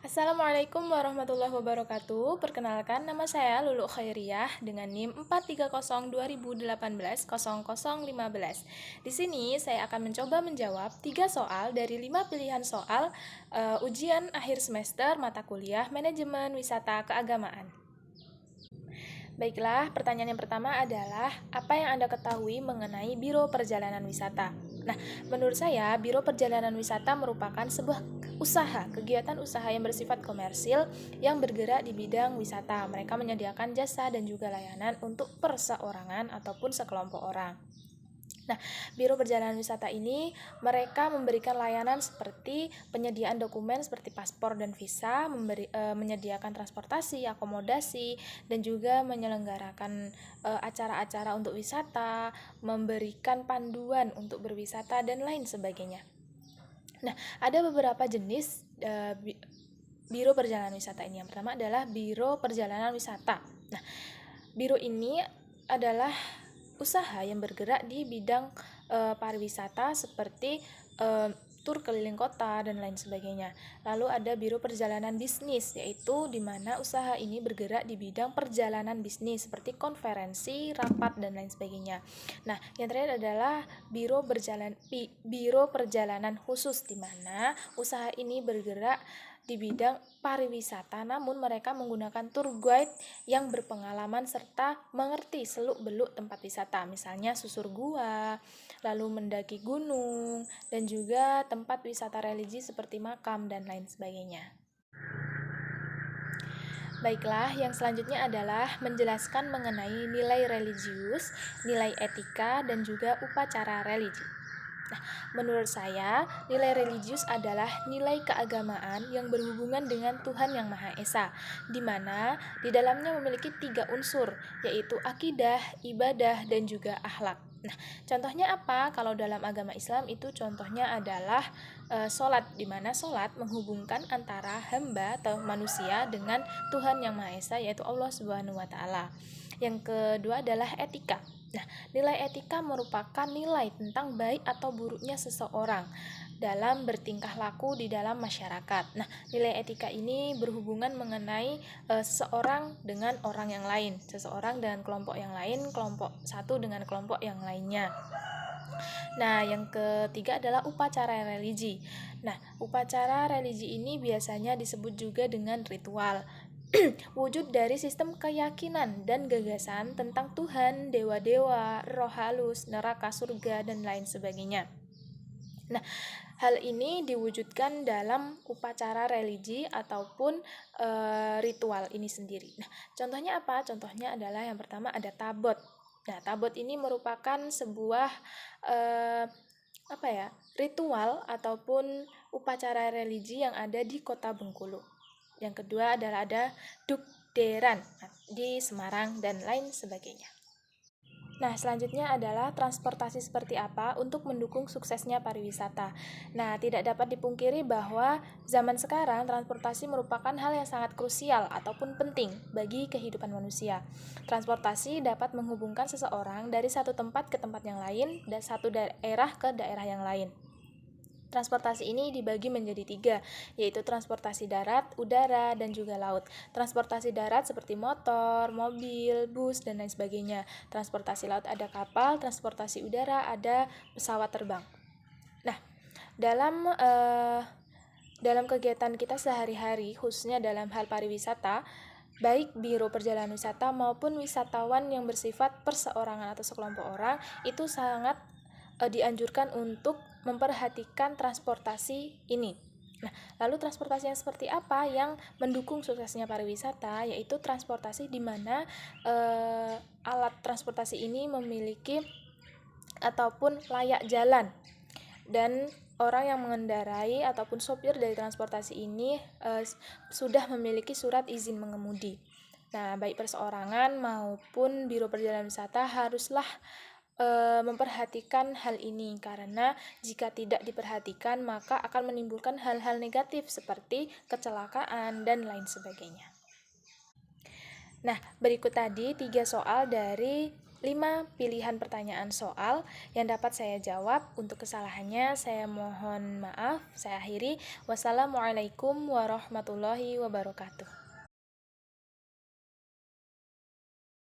Assalamualaikum warahmatullahi wabarakatuh. Perkenalkan, nama saya Lulu Khairiyah dengan NIM 43020180015. Di sini saya akan mencoba menjawab 3 soal dari 5 pilihan soal ujian akhir semester mata kuliah Manajemen Wisata Keagamaan. Baiklah, pertanyaan yang pertama adalah apa yang Anda ketahui mengenai Biro Perjalanan Wisata? Nah, menurut saya, Biro Perjalanan Wisata merupakan sebuah kegiatan usaha yang bersifat komersil yang bergerak di bidang wisata. Mereka menyediakan jasa dan juga layanan untuk perseorangan ataupun sekelompok orang. Nah, Biro Perjalanan Wisata ini mereka memberikan layanan seperti penyediaan dokumen seperti paspor dan visa, menyediakan transportasi, akomodasi, dan juga menyelenggarakan acara-acara untuk wisata, memberikan panduan untuk berwisata dan lain sebagainya. Nah, ada beberapa jenis Biro Perjalanan Wisata ini. Yang pertama adalah Biro Perjalanan Wisata. Nah, biro ini adalah usaha yang bergerak di bidang pariwisata seperti tur keliling kota dan lain sebagainya. Lalu ada Biro Perjalanan Bisnis, yaitu di mana usaha ini bergerak di bidang perjalanan bisnis seperti konferensi, rapat dan lain sebagainya. Nah, yang terakhir adalah Biro Perjalanan Khusus, di mana usaha ini bergerak di bidang pariwisata, namun mereka menggunakan tour guide yang berpengalaman serta mengerti seluk-beluk tempat wisata, misalnya susur gua, lalu mendaki gunung, dan juga tempat wisata religi seperti makam dan lain sebagainya. Baiklah, yang selanjutnya adalah menjelaskan mengenai nilai religius, nilai etika, dan juga upacara religi. Nah, menurut saya, nilai religius adalah nilai keagamaan yang berhubungan dengan Tuhan Yang Maha Esa, di mana di dalamnya memiliki 3 unsur, yaitu akidah, ibadah, dan juga akhlak. Nah, contohnya apa? Kalau dalam agama Islam itu contohnya adalah sholat, di mana sholat menghubungkan antara hamba atau manusia dengan Tuhan Yang Maha Esa, yaitu Allah Subhanahu wa Ta'ala. Yang kedua adalah etika. Nah, nilai etika merupakan nilai tentang baik atau buruknya seseorang dalam bertingkah laku di dalam masyarakat. Nah, nilai etika ini berhubungan mengenai seseorang dengan orang yang lain, seseorang dengan kelompok yang lain, kelompok satu dengan kelompok yang lainnya. Nah, yang ketiga adalah upacara religi. Nah, upacara religi ini biasanya disebut juga dengan ritual. Wujud dari sistem keyakinan dan gagasan tentang Tuhan, dewa-dewa, roh halus, neraka, surga, dan lain sebagainya. Nah, hal ini diwujudkan dalam upacara religi ataupun ritual ini sendiri. Nah, contohnya apa? Contohnya adalah yang pertama ada tabot. Nah, tabot ini merupakan sebuah ritual ataupun upacara religi yang ada di Kota Bengkulu. Yang kedua adalah ada Dukderan di Semarang dan lain sebagainya. Nah, selanjutnya adalah transportasi seperti apa untuk mendukung suksesnya pariwisata. Nah, tidak dapat dipungkiri bahwa zaman sekarang transportasi merupakan hal yang sangat krusial ataupun penting bagi kehidupan manusia. Transportasi dapat menghubungkan seseorang dari satu tempat ke tempat yang lain dan satu daerah ke daerah yang lain. Transportasi ini dibagi menjadi 3, yaitu transportasi darat, udara, dan juga laut. Transportasi darat seperti motor, mobil, bus, dan lain sebagainya. Transportasi laut ada kapal, transportasi udara ada pesawat terbang. Nah, dalam kegiatan kita sehari-hari, khususnya dalam hal pariwisata, baik Biro Perjalanan Wisata maupun wisatawan yang bersifat perseorangan atau sekelompok orang, itu sangat dianjurkan untuk memperhatikan transportasi ini. Nah, lalu transportasi yang seperti apa yang mendukung suksesnya pariwisata, yaitu transportasi di mana alat transportasi ini memiliki ataupun layak jalan, dan orang yang mengendarai ataupun sopir dari transportasi ini sudah memiliki surat izin mengemudi. Nah, baik perseorangan maupun Biro Perjalanan Wisata haruslah memperhatikan hal ini, karena jika tidak diperhatikan maka akan menimbulkan hal-hal negatif seperti kecelakaan dan lain sebagainya. Nah, berikut tadi 3 soal dari 5 pilihan pertanyaan soal yang dapat saya jawab. Untuk kesalahannya saya mohon maaf. Saya akhiri. Wassalamualaikum warahmatullahi wabarakatuh.